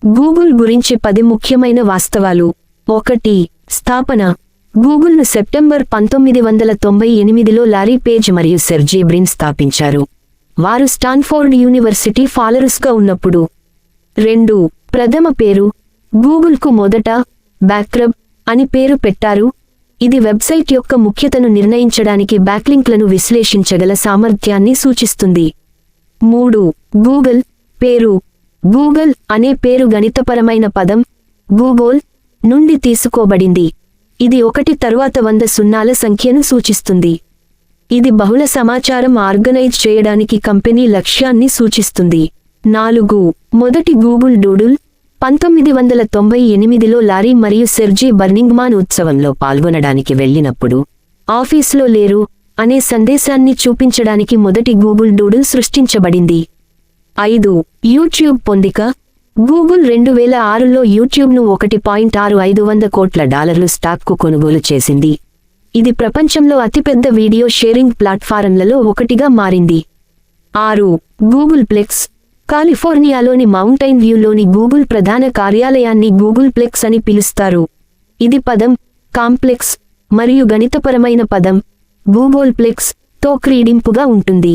Google గురించి 10 ముఖ్యమైన వాస్తవాలు. 1. స్థాపన. గూగుల్ను సెప్టెంబర్ 1998లో లారీ పేజ్ మరియు సెర్జీ బ్రిన్ స్థాపించారు. వారు స్టాన్ఫోర్డ్ యూనివర్సిటీ ఫాలోవర్స్గా ఉన్నప్పుడు. 2. ప్రథమ పేరు. గూగుల్కు మొదట బ్యాక్రబ్ అని పేరు పెట్టారు. ఇది వెబ్సైట్ యొక్క ముఖ్యతను నిర్ణయించడానికి బ్యాక్లింక్లను విశ్లేషించగల సామర్థ్యాన్ని సూచిస్తుంది. 3. గూగుల్ పేరు. గూగుల్ అనే పేరు గణితపరమైన పదం గూగోల్ నుండి తీసుకోబడింది. ఇది 1 తరువాత 100 సున్నాల సంఖ్యను సూచిస్తుంది. ఇది బహుళ సమాచారం ఆర్గనైజ్ చేయడానికి కంపెనీ లక్ష్యాన్ని సూచిస్తుంది. 4. మొదటి గూగుల్ డూడుల్. 1998లో లారీ మరియు సెర్జీ బర్నింగ్మాన్ ఉత్సవంలో పాల్గొనడానికి వెళ్ళినప్పుడు ఆఫీసులో లేరు అనే సందేశాన్ని చూపించడానికి మొదటి గూగుల్ డూడుల్ సృష్టించబడింది. 5. యూట్యూబ్ పొందిక. గూగుల్ 2006లో యూట్యూబ్ను $1.65 కోట్ల స్టాక్కు కొనుగోలు చేసింది. ఇది ప్రపంచంలో అతిపెద్ద వీడియో షేరింగ్ ప్లాట్ఫారంలలో ఒకటిగా మారింది. 6. గూగుల్ ప్లెక్స్. కాలిఫోర్నియాలోని మౌంటైన్ వ్యూలోని గూగుల్ ప్రధాన కార్యాలయాన్ని గూగుల్ ప్లెక్స్ అని పిలుస్తారు. ఇది పదం కాంప్లెక్స్ మరియు గణితపరమైన పదం గూగోల్ ప్లెక్స్ తో క్రీడింపుగా ఉంటుంది.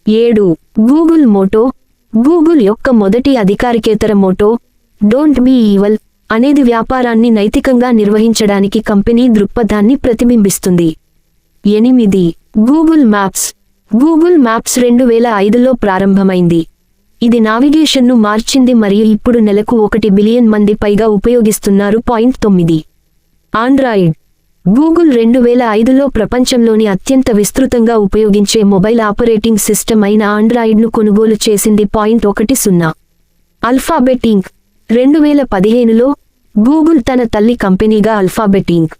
7. Google Moto. గూగుల్ యొక్క మొదటి అధికారికేతర మోటో డోంట్ బీ ఈవల్ అనేది వ్యాపారాన్ని నైతికంగా నిర్వహించడానికి కంపెనీ దృక్పథాన్ని ప్రతిబింబిస్తుంది. 8. Google maps. గూగుల్ మ్యాప్స్ 2005లో ప్రారంభమైంది. ఇది నావిగేషన్ను మార్చింది మరియు ఇప్పుడు నెలకు 1 బిలియన్ మంది పైగా ఉపయోగిస్తున్నారు. 9. ఆండ్రాయిడ్. గూగుల్ 2005లో ప్రపంచంలోని అత్యంత విస్తృతంగా ఉపయోగించే మొబైల్ ఆపరేటింగ్ సిస్టమ్ అయిన ఆండ్రాయిడ్ను కొనుగోలు చేసింది. 10. అల్ఫాబెట్ ఇంక్. 2015లో గూగుల్ తన తల్లి కంపెనీగా అల్ఫాబెట్ ఇంక్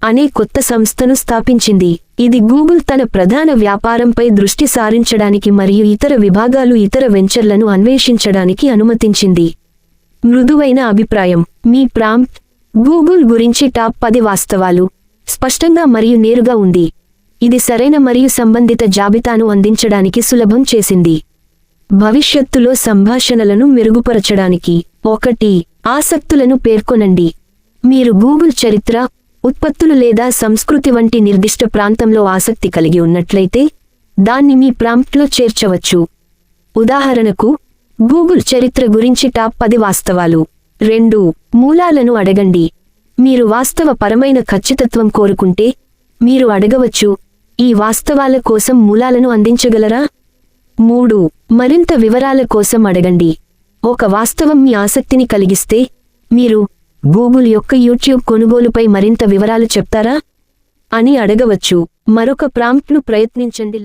అనే కొత్త సంస్థను స్థాపించింది. ఇది గూగుల్ తన ప్రధాన వ్యాపారంపై దృష్టి సారించడానికి మరియు ఇతర విభాగాలు ఇతర వెంచర్లను అన్వేషించడానికి అనుమతించింది. మృదువైన అభిప్రాయం. మీ ప్రాంప్ట్. గూగుల్ గురించి టాప్ 10 వాస్తవాలు. స్పష్టంగా మరియు నేరుగా ఉంది. ఇది సరైన మరియు సంబంధిత జాబితాను అందించడానికి సులభం చేసింది. భవిష్యత్తులో సంభాషణలను మెరుగుపరచడానికి. 1. ఆసక్తులను పేర్కొనండి. మీరు గూగుల్ చరిత్ర, ఉత్పత్తులు లేదా సంస్కృతి వంటి నిర్దిష్ట ప్రాంతంలో ఆసక్తి కలిగి ఉన్నట్లయితే దాన్ని మీ ప్రాంప్ట్లో చేర్చవచ్చు. ఉదాహరణకు, గూగుల్ చరిత్ర గురించి టాప్ 10 వాస్తవాలు. 2. మూలాలను అడగండి. మీరు వాస్తవపరమైన ఖచ్చితత్వం కోరుకుంటే మీరు అడగవచ్చు, ఈ వాస్తవాల కోసం మూలాలను అందించగలరా? 3. మరింత వివరాల కోసం అడగండి. ఒక వాస్తవం మీ ఆసక్తిని కలిగిస్తే మీరు గూగుల్ యొక్క యూట్యూబ్ కొనుగోలుపై మరింత వివరాలు చెప్తారా అని అడగవచ్చు. మరొక ప్రాంప్ట్ను ప్రయత్నించండి.